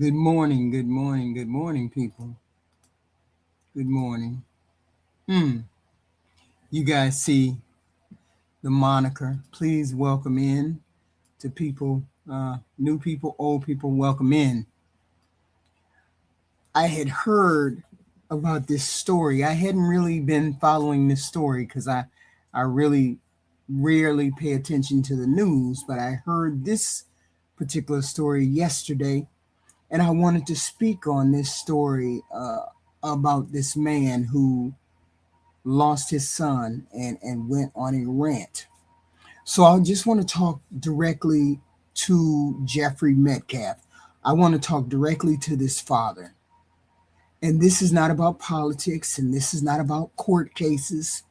Good morning, good morning, good morning, people. Good morning. You guys see the moniker. Please welcome in to people, new people, old people, welcome in. I had heard about this story. I hadn't really been following this story because I really rarely pay attention to the news, but I heard this particular story yesterday, and I wanted to speak on this story about this man who lost his son and went on a rant. So I just want to talk directly to Jeffrey Metcalf. I want to talk directly to this father. And this is not about politics, and this is not about court cases,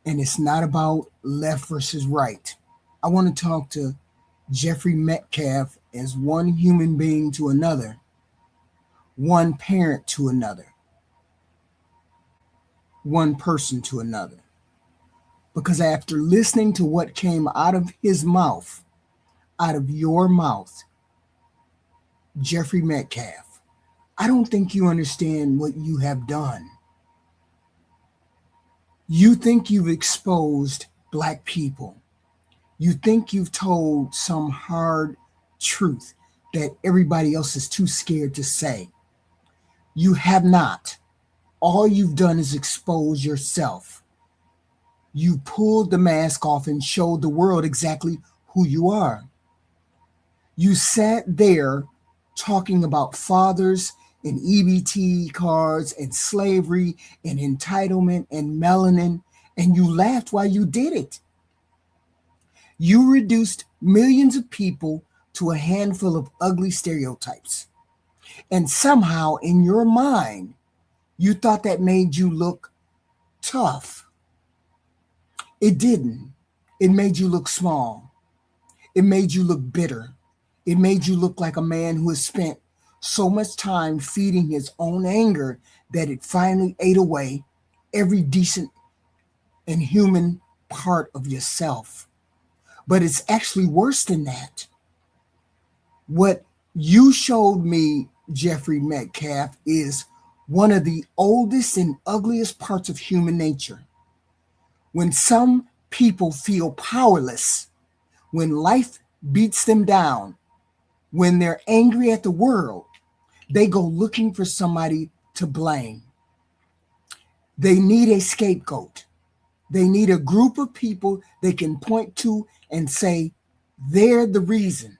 and it's not about left versus right. I want to talk to Jeffrey Metcalf as one human being to another, one parent to another, one person to another. Because after listening to what came out of his mouth, out of your mouth, Jeffrey Metcalf, I don't think you understand what you have done. You think you've exposed Black people. You think you've told some hard truth that everybody else is too scared to say. You have not. All you've done is expose yourself. You pulled the mask off and showed the world exactly who you are. You sat there talking about fathers and EBT cards and slavery and entitlement and melanin, and you laughed while you did it. You reduced millions of people to a handful of ugly stereotypes. And somehow in your mind, you thought that made you look tough. It didn't. It made you look small. It made you look bitter. It made you look like a man who has spent so much time feeding his own anger that it finally ate away every decent and human part of yourself. But it's actually worse than that. What you showed me, Jeffrey Metcalf, is one of the oldest and ugliest parts of human nature. When some people feel powerless, when life beats them down, when they're angry at the world, they go looking for somebody to blame. They need a scapegoat. They need a group of people they can point to and say, they're the reason.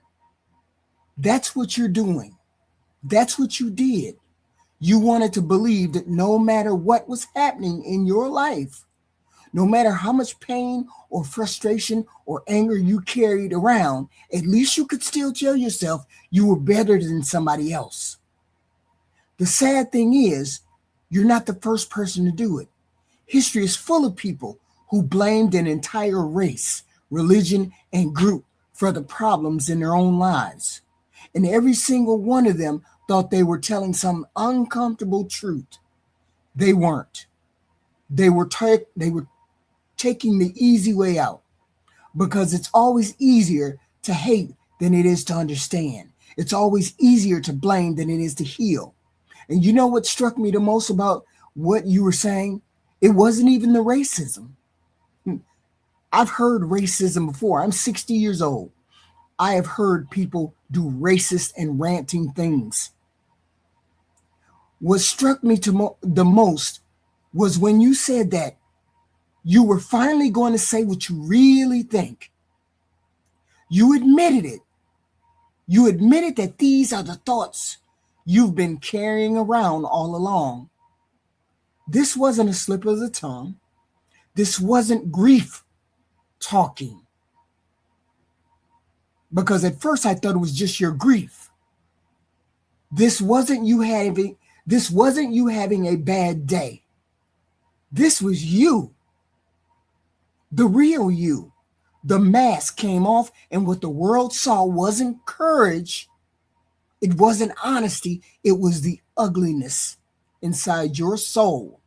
That's what you're doing. That's what you did. You wanted to believe that no matter what was happening in your life, no matter how much pain or frustration or anger you carried around, at least you could still tell yourself you were better than somebody else. The sad thing is, you're not the first person to do it. History is full of people who blamed an entire race, religion, and group for the problems in their own lives. And every single one of them thought they were telling some uncomfortable truth. They weren't. They were taking the easy way out, because it's always easier to hate than it is to understand. It's always easier to blame than it is to heal. And you know what struck me the most about what you were saying? It wasn't even the racism. I've heard racism before. I'm 60 years old. I have heard people do racist and ranting things. What struck me the most was when you said that you were finally going to say what you really think. You admitted it. You admitted that these are the thoughts you've been carrying around all along. This wasn't a slip of the tongue. This wasn't grief talking. Because at first I thought it was just your grief. This wasn't you having a bad day. This was you, the real you. The mask came off, and what the world saw wasn't courage. It wasn't honesty. It was the ugliness inside your soul.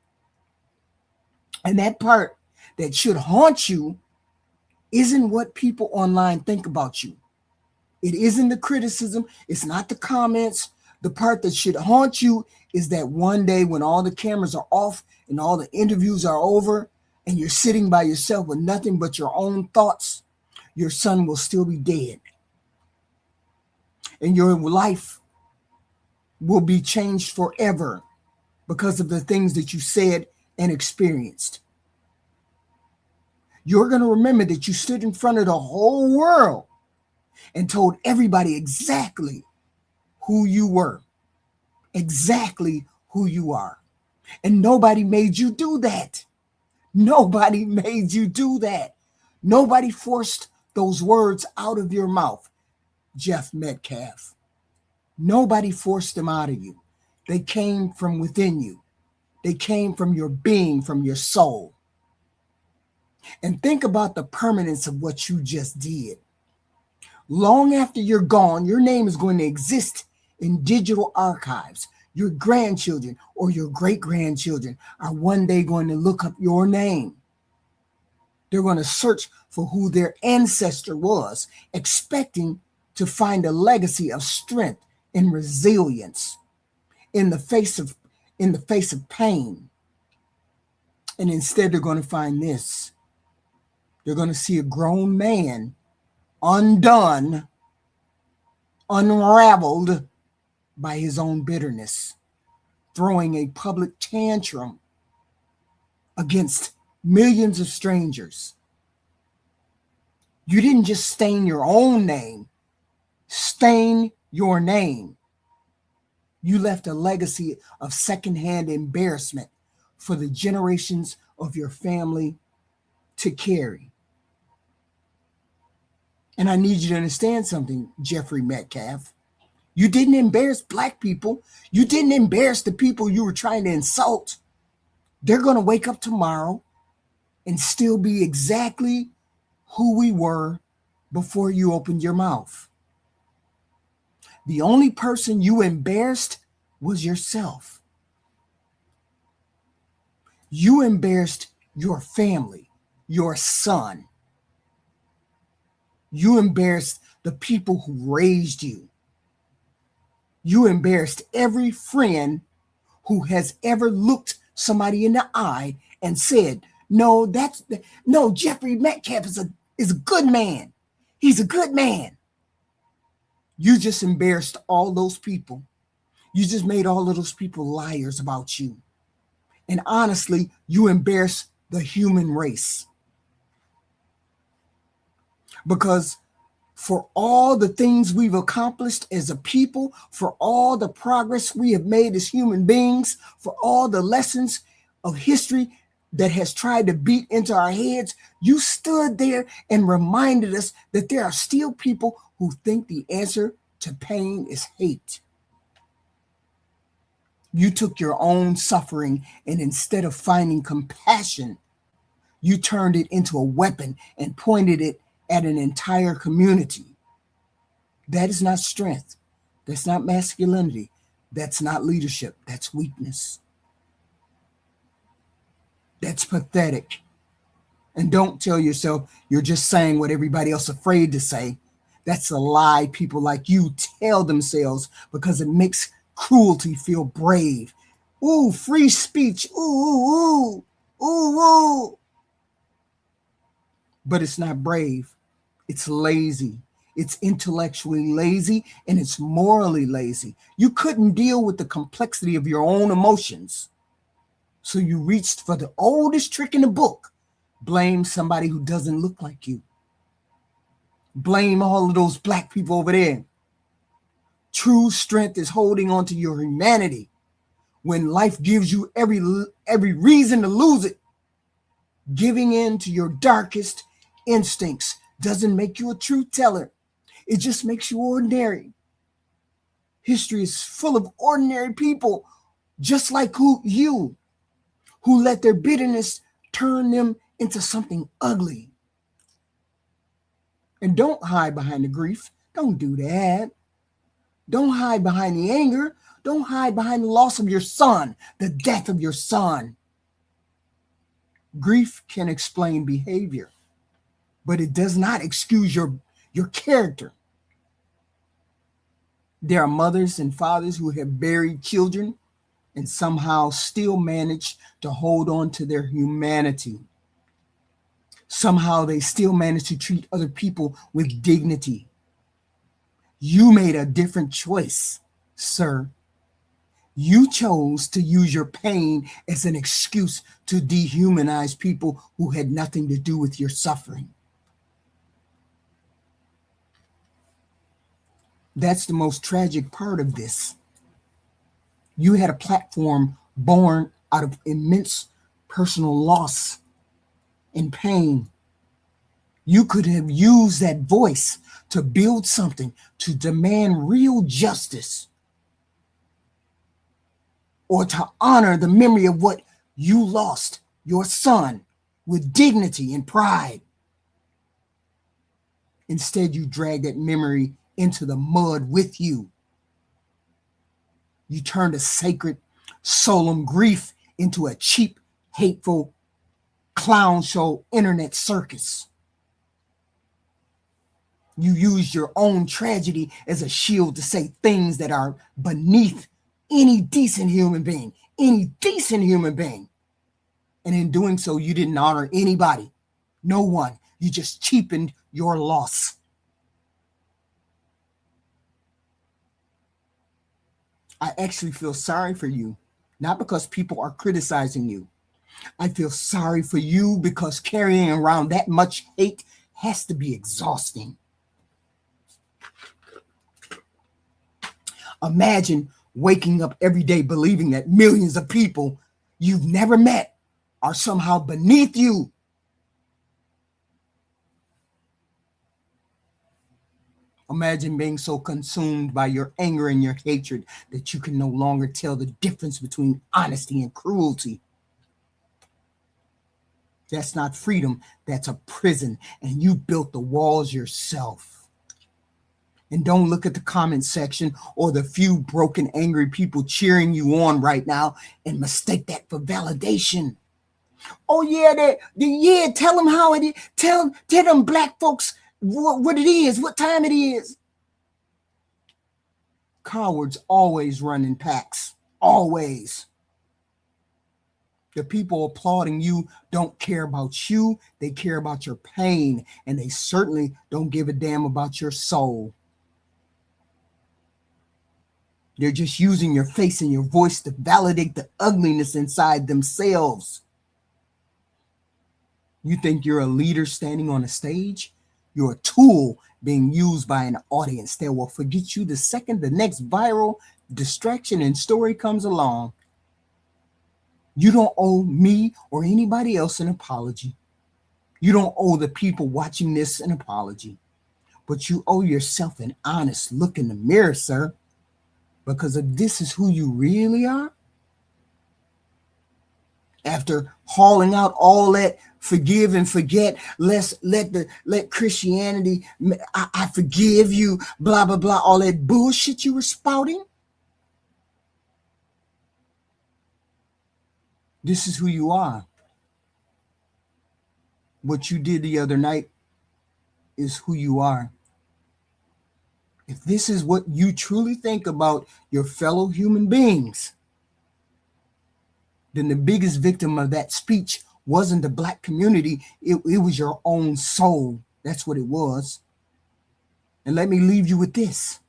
And that part that should haunt you isn't what people online think about you. It isn't the criticism. It's not the comments. The part that should haunt you is that one day when all the cameras are off and all the interviews are over and you're sitting by yourself with nothing but your own thoughts, your son will still be dead. And your life will be changed forever because of the things that you said and experienced. You're going to remember that you stood in front of the whole world and told everybody exactly who you were, exactly who you are. And nobody made you do that. Nobody made you do that. Nobody forced those words out of your mouth, Jeff Metcalf. Nobody forced them out of you. They came from within you. They came from your being, from your soul. And think about the permanence of what you just did. Long after you're gone, your name is going to exist in digital archives. Your grandchildren or your great-grandchildren are one day going to look up your name. They're going to search for who their ancestor was, expecting to find a legacy of strength and resilience in the face of pain. And instead, they're going to find this. They're going to see a grown man undone, unraveled by his own bitterness, throwing a public tantrum against millions of strangers. You didn't just stain your own name, stain your name. You left a legacy of secondhand embarrassment for the generations of your family to carry. And I need you to understand something, Jeffrey Metcalf. You didn't embarrass black people. You didn't embarrass the people you were trying to insult. They're going to wake up tomorrow and still be exactly who we were before you opened your mouth. The only person you embarrassed was yourself. You embarrassed your family, your son. You embarrassed the people who raised you. You embarrassed every friend who has ever looked somebody in the eye and said, no, Jeffrey Metcalf is a good man. He's a good man. You just embarrassed all those people. You just made all of those people liars about you. And honestly, you embarrassed the human race. Because for all the things we've accomplished as a people, for all the progress we have made as human beings, for all the lessons of history that has tried to beat into our heads, you stood there and reminded us that there are still people who think the answer to pain is hate. You took your own suffering and instead of finding compassion, you turned it into a weapon and pointed it at an entire community. That is not strength. That's not masculinity. That's not leadership. That's weakness. That's pathetic. And don't tell yourself you're just saying what everybody else is afraid to say. That's a lie people like you tell themselves because it makes cruelty feel brave. Ooh, free speech. Ooh, ooh, ooh, ooh, ooh. But it's not brave. It's lazy. It's intellectually lazy and it's morally lazy. You couldn't deal with the complexity of your own emotions. So you reached for the oldest trick in the book. Blame somebody who doesn't look like you. Blame all of those black people over there. True strength is holding on to your humanity when life gives you every reason to lose it. Giving in to your darkest instincts doesn't make you a truth teller. It just makes you ordinary. History is full of ordinary people, just like you, who let their bitterness turn them into something ugly. And don't hide behind the grief. Don't do that. Don't hide behind the anger. Don't hide behind the loss of your son, the death of your son. Grief can explain behavior, but it does not excuse your character. There are mothers and fathers who have buried children and somehow still manage to hold on to their humanity. Somehow they still manage to treat other people with dignity. You made a different choice, sir. You chose to use your pain as an excuse to dehumanize people who had nothing to do with your suffering. That's the most tragic part of this. You had a platform born out of immense personal loss and pain. You could have used that voice to build something, to demand real justice, or to honor the memory of what you lost, your son, with dignity and pride. Instead, you drag that memory into the mud with you. You turned a sacred, solemn grief into a cheap, hateful clown show internet circus. You used your own tragedy as a shield to say things that are beneath any decent human being, And in doing so, you didn't honor anybody, no one. You just cheapened your loss. I actually feel sorry for you, not because people are criticizing you. I feel sorry for you because carrying around that much hate has to be exhausting. Imagine waking up every day believing that millions of people you've never met are somehow beneath you. Imagine being so consumed by your anger and your hatred that you can no longer tell the difference between honesty and cruelty. That's not freedom, that's a prison, and you built the walls yourself. And don't look at the comment section or the few broken, angry people cheering you on right now and mistake that for validation. Oh yeah, tell them how it is. Tell them black folks what it is, what time it is. Cowards always run in packs, always. The people applauding you don't care about you, they care about your pain, and they certainly don't give a damn about your soul. They're just using your face and your voice to validate the ugliness inside themselves. You think you're a leader standing on a stage? You're a tool being used by an audience that will forget you the second the next viral distraction and story comes along. You don't owe me or anybody else an apology. You don't owe the people watching this an apology. But you owe yourself an honest look in the mirror, sir. Because if this is who you really are, after hauling out all that forgive and forget, let Christianity, I forgive you, blah, blah, blah, all that bullshit you were spouting, this is who you are. What you did the other night is who you are. If this is what you truly think about your fellow human beings, then the biggest victim of that speech wasn't the black community. It was your own soul. That's what it was. And let me leave you with this.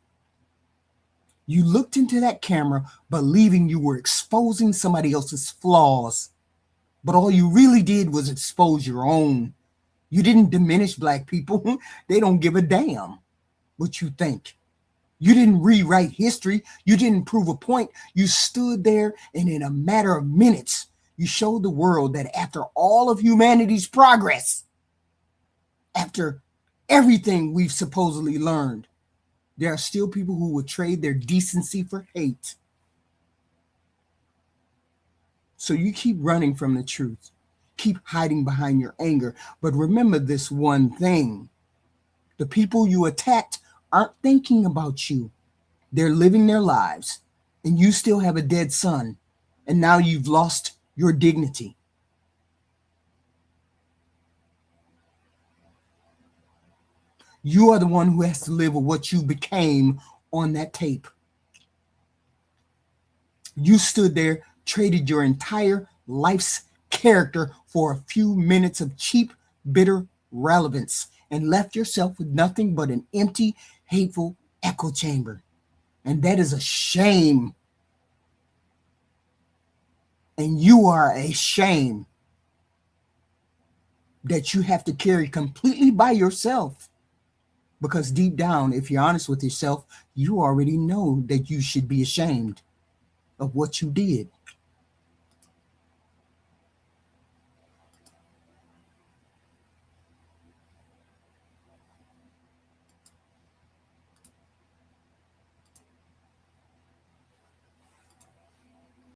You looked into that camera believing you were exposing somebody else's flaws, but all you really did was expose your own. You didn't diminish black people. They don't give a damn what you think. You didn't rewrite history. You didn't prove a point. You stood there, and in a matter of minutes, you showed the world that after all of humanity's progress, after everything we've supposedly learned, There are still people who will trade their decency for hate. So you keep running from the truth. Keep hiding behind your anger. But remember this one thing. The people you attacked aren't thinking about you. They're living their lives. And you still have a dead son. And now you've lost your dignity. You are the one who has to live with what you became on that tape. You stood there, traded your entire life's character for a few minutes of cheap, bitter relevance, and left yourself with nothing but an empty, hateful echo chamber. And that is a shame. And you are a shame that you have to carry completely by yourself. Because deep down, if you're honest with yourself, you already know that you should be ashamed of what you did.